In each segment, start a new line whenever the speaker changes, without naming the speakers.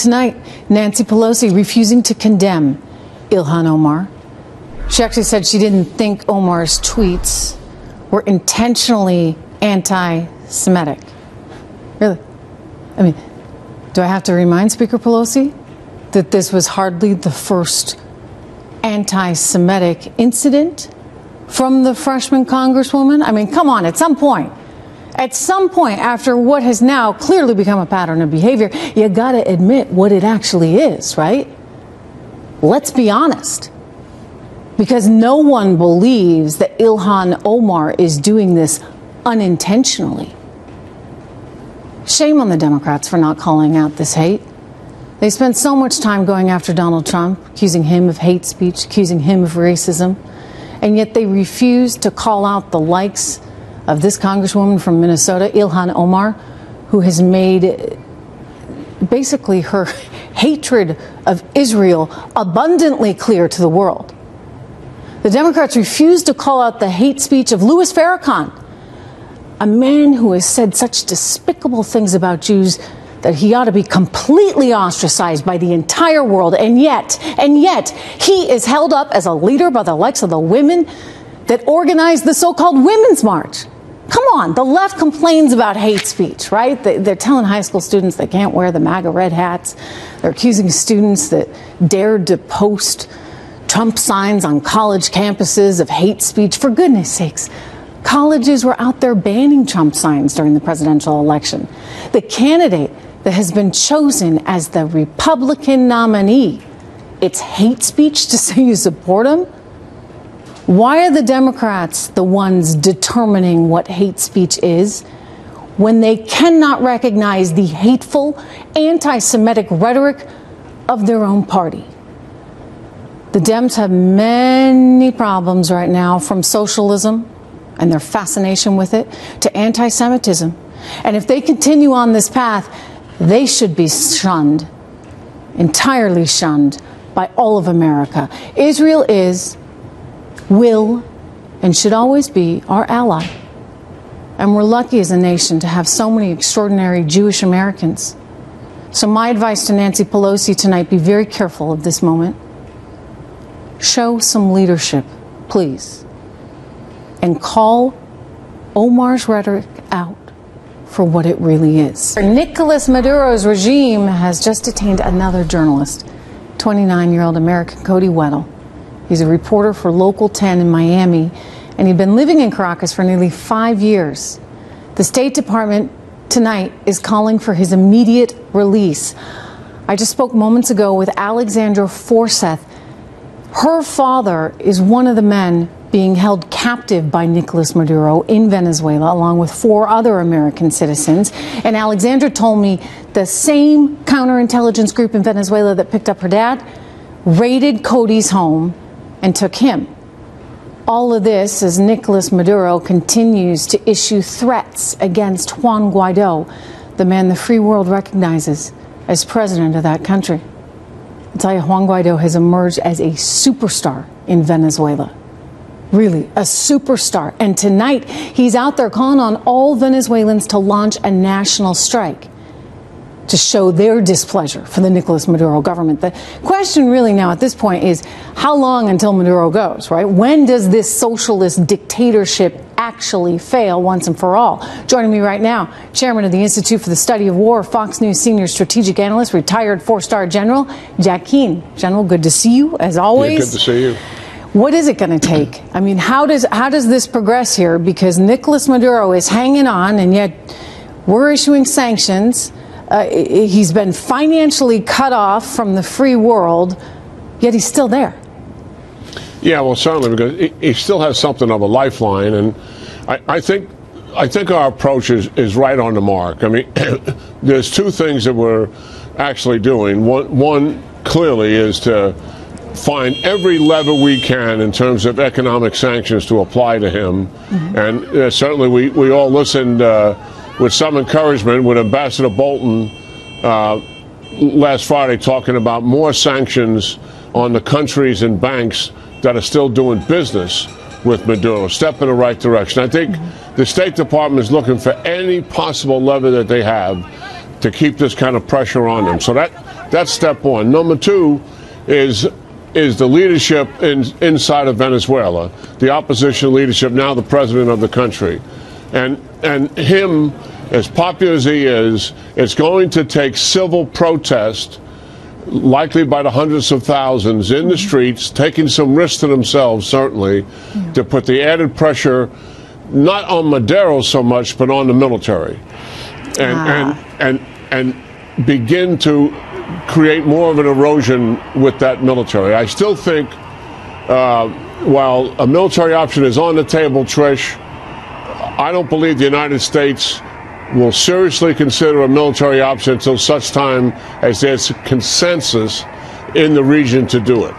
tonight, Nancy Pelosi refusing to condemn Ilhan Omar. She actually said she didn't think Omar's tweets were intentionally anti-Semitic. Really? I mean, do I have to remind Speaker Pelosi that this was hardly the first anti-Semitic incident from the freshman congresswoman? I mean, come on, at some point, after what has now clearly become a pattern of behavior, you gotta admit what it actually is, right? Let's be honest. Because no one believes that Ilhan Omar is doing this unintentionally. Shame on the Democrats for not calling out this hate. They spent so much time going after Donald Trump, accusing him of hate speech, accusing him of racism, and yet they refuse to call out the likes of this congresswoman from Minnesota, Ilhan Omar, who has made basically her hatred of Israel abundantly clear to the world. The Democrats refuse to call out the hate speech of Louis Farrakhan, a man who has said such despicable things about Jews that he ought to be completely ostracized by the entire world. And yet, he is held up as a leader by the likes of the women that organized the so-called Women's March. Come on, the left complains about hate speech, right? They're telling high school students they can't wear the MAGA red hats. They're accusing students that dared to post Trump signs on college campuses of hate speech. For goodness sakes, colleges were out there banning Trump signs during the presidential election. The candidate that has been chosen as the Republican nominee, it's hate speech to say you support him? Why are the Democrats the ones determining what hate speech is when they cannot recognize the hateful, anti-Semitic rhetoric of their own party? The Dems have many problems right now, from socialism and their fascination with it to anti-Semitism. And if they continue on this path, they should be shunned, entirely shunned by all of America. Israel is, will, and should always be our ally. And we're lucky as a nation to have so many extraordinary Jewish Americans. So my advice to Nancy Pelosi tonight, be very careful of this moment. Show some leadership, please, and call Omar's rhetoric out for what it really is. Nicolas Maduro's regime has just detained another journalist, 29-year-old American Cody Weddle. He's a reporter for Local 10 in Miami, and he'd been living in Caracas for nearly 5 years. The State Department tonight is calling for his immediate release. I just spoke moments ago with Alexandra Forseth. Her father is one of the men being held captive by Nicolas Maduro in Venezuela, along with 4 other American citizens. And Alexandra told me the same counterintelligence group in Venezuela that picked up her dad raided Cody's home and took him. All of this as Nicolas Maduro continues to issue threats against Juan Guaido, the man the free world recognizes as president of that country. I'll tell you, Juan Guaido has emerged as a superstar in Venezuela. Really, a superstar. And tonight, he's out there calling on all Venezuelans to launch a national strike to show their displeasure for the Nicolas Maduro government. The question really now at this point is, how long until Maduro goes, right? When does this socialist dictatorship actually fail once and for all? Joining me right now, Chairman of the Institute for the Study of War, Fox News Senior Strategic Analyst, retired 4-star General Jack Keane. General, good to see you, as always.
Yeah, good to see you.
What is it going to take? I mean, how does this progress here? Because Nicolas Maduro is hanging on, and yet we're issuing sanctions. He's been financially cut off from the free world, yet he's still there.
Yeah, well, certainly, because he still has something of a lifeline, and I think our approach is right on the mark. I mean, there's 2 things that we're actually doing. One clearly is to find every lever we can in terms of economic sanctions to apply to him, and certainly we all listened with some encouragement with Ambassador Bolton last Friday talking about more sanctions on the countries and banks that are still doing business with Maduro. Step in the right direction. I think the State Department is looking for any possible lever that they have to keep this kind of pressure on them. So That's step one. Number two is the leadership inside of Venezuela, the opposition leadership, now the president of the country. And him, as popular as he is, it's going to take civil protest, likely by the hundreds of thousands in the streets, taking some risks to themselves, certainly, to put the added pressure not on Maduro so much, but on the military. And begin to create more of an erosion with that military. I still think, while a military option is on the table, Trish, I don't believe the United States will seriously consider a military option until such time as there's consensus in the region to do it.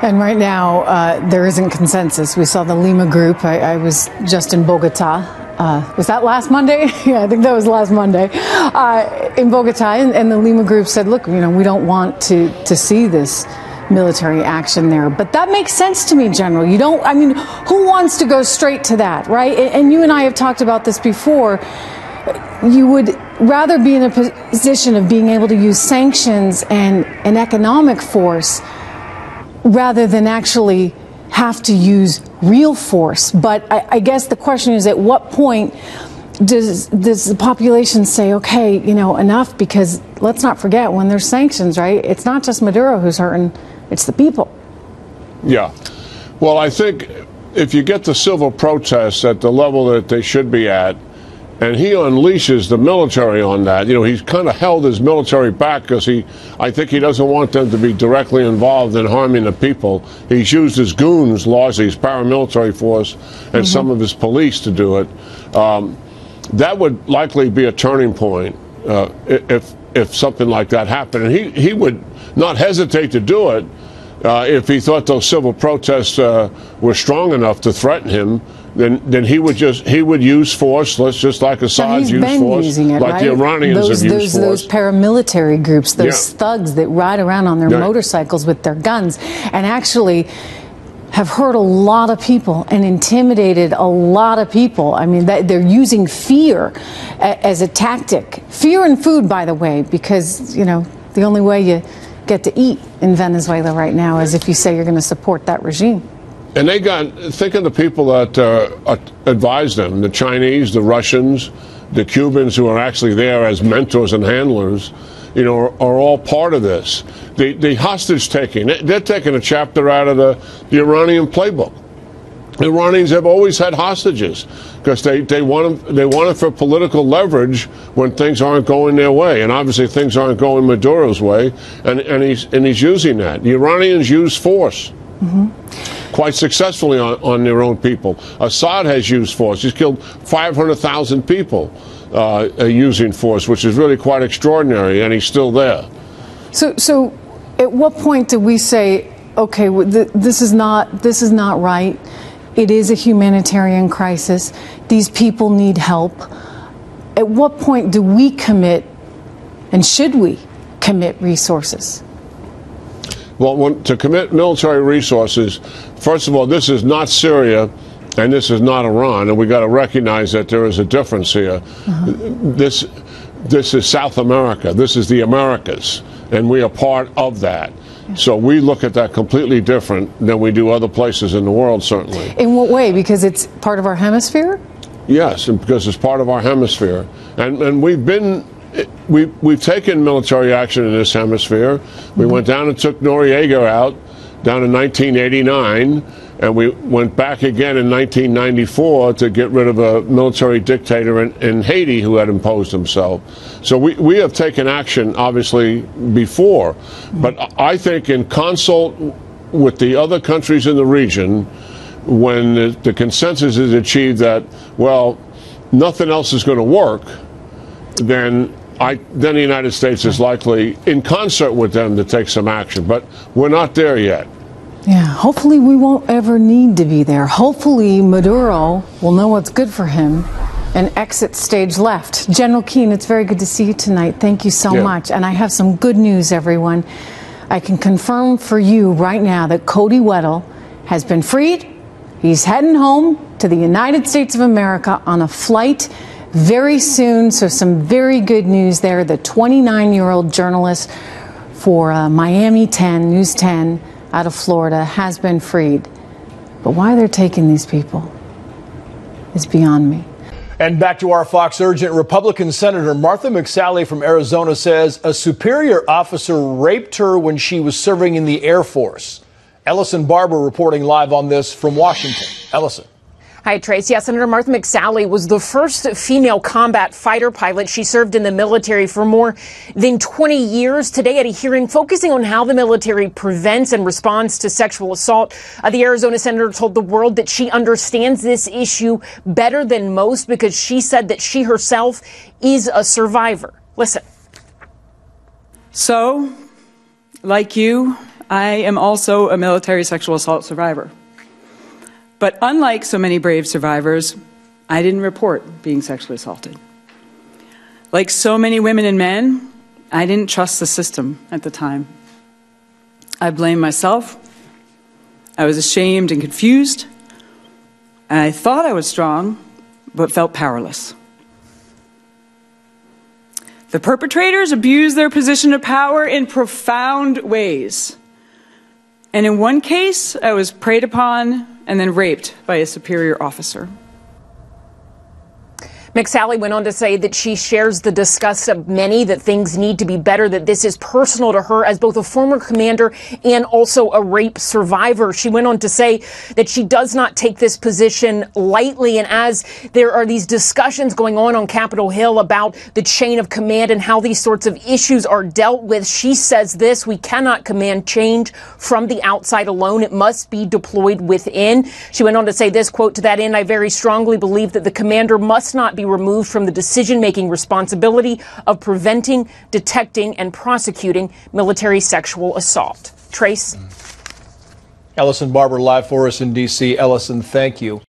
And right now, there isn't consensus. We saw the Lima group. I was just in Bogota. Was that last Monday? Yeah, I think that was last Monday. In Bogota, and the Lima group said, look, we don't want to see this military action there. But that makes sense to me, General. Who wants to go straight to that, right? And you and I have talked about this before. You would rather be in a position of being able to use sanctions and an economic force rather than actually have to use real force. But I guess the question is, at what point does the population say, okay, enough? Because let's not forget, when there's sanctions, right, it's not just Maduro who's hurting, it's the people. Yeah.
Well, I think if you get the civil protests at the level that they should be at, and he unleashes the military on that. He's kind of held his military back because I think he doesn't want them to be directly involved in harming the people. He's used his goons, largely his paramilitary force, and some of his police to do it. That would likely be a turning point if something like that happened. And he would not hesitate to do it if he thought those civil protests were strong enough to threaten him. Then he would use force, just like Assad used force, like right? The Iranians have used force.
Those paramilitary groups, those thugs that ride around on their motorcycles with their guns and actually have hurt a lot of people and intimidated a lot of people. I mean, they're using fear as a tactic. Fear and food, by the way, because, the only way you get to eat in Venezuela right now is if you say you're going to support that regime.
And think of the people that advise them, the Chinese, the Russians, the Cubans who are actually there as mentors and handlers, are all part of this. The hostage taking, they're taking a chapter out of the Iranian playbook. The Iranians have always had hostages because they want it for political leverage when things aren't going their way. And obviously things aren't going Maduro's way, and he's using that. The Iranians use force. Quite successfully on their own people. Assad has used force. He's killed 500,000 people using force, which is really quite extraordinary, and he's still there.
So at what point do we say, okay, this is not right? It is a humanitarian crisis. These people need help. At what point do we commit, and should we commit resources?
Well, to commit military resources, first of all, this is not Syria and this is not Iran, and we got to recognize that there is a difference here. This is South America. This is the Americas, and we are part of that. So we look at that completely different than we do other places in the world, certainly.
In what way? Because it's part of our hemisphere?
Yes, and because it's part of our hemisphere. And we've taken military action in this hemisphere. We went down and took Noriega out down in 1989, and we went back again in 1994 to get rid of a military dictator in Haiti who had imposed himself. So we have taken action, obviously, before. But I think in consult with the other countries in the region, when the consensus is achieved that, well, nothing else is going to work, then the United States is likely, in concert with them, to take some action. But we're not there yet.
Yeah, hopefully we won't ever need to be there. Hopefully Maduro will know what's good for him and exit stage left. General Keane, it's very good to see you tonight. Thank you so much. And I have some good news, everyone. I can confirm for you right now that Cody Weddle has been freed. He's heading home to the United States of America on a flight very soon. So some very good news there. The 29-year-old journalist for Miami 10, News 10 out of Florida has been freed. But why they're taking these people is beyond me.
And back to our Fox Urgent, Republican Senator Martha McSally from Arizona says a superior officer raped her when she was serving in the Air Force. Ellison Barber reporting live on this from Washington. Ellison.
Hi, Trace. Yeah, Senator Martha McSally was the first female combat fighter pilot. She served in the military for more than 20 years. Today at a hearing focusing on how the military prevents and responds to sexual assault, the Arizona senator told the world that she understands this issue better than most because she said that she herself is a survivor. Listen.
So, like you, I am also a military sexual assault survivor. But unlike so many brave survivors, I didn't report being sexually assaulted. Like so many women and men, I didn't trust the system at the time. I blamed myself. I was ashamed and confused. And I thought I was strong, but felt powerless. The perpetrators abused their position of power in profound ways. And in one case, I was preyed upon and then raped by a superior officer.
McSally went on to say that she shares the disgust of many, that things need to be better, that this is personal to her as both a former commander and also a rape survivor. She went on to say that she does not take this position lightly. And as there are these discussions going on Capitol Hill about the chain of command and how these sorts of issues are dealt with, she says this: we cannot command change from the outside alone. It must be deployed within. She went on to say this, quote, to that end, I very strongly believe that the commander must not be removed from the decision-making responsibility of preventing, detecting, and prosecuting military sexual assault. Trace?
Ellison Barber live for us in D.C. Ellison, thank you.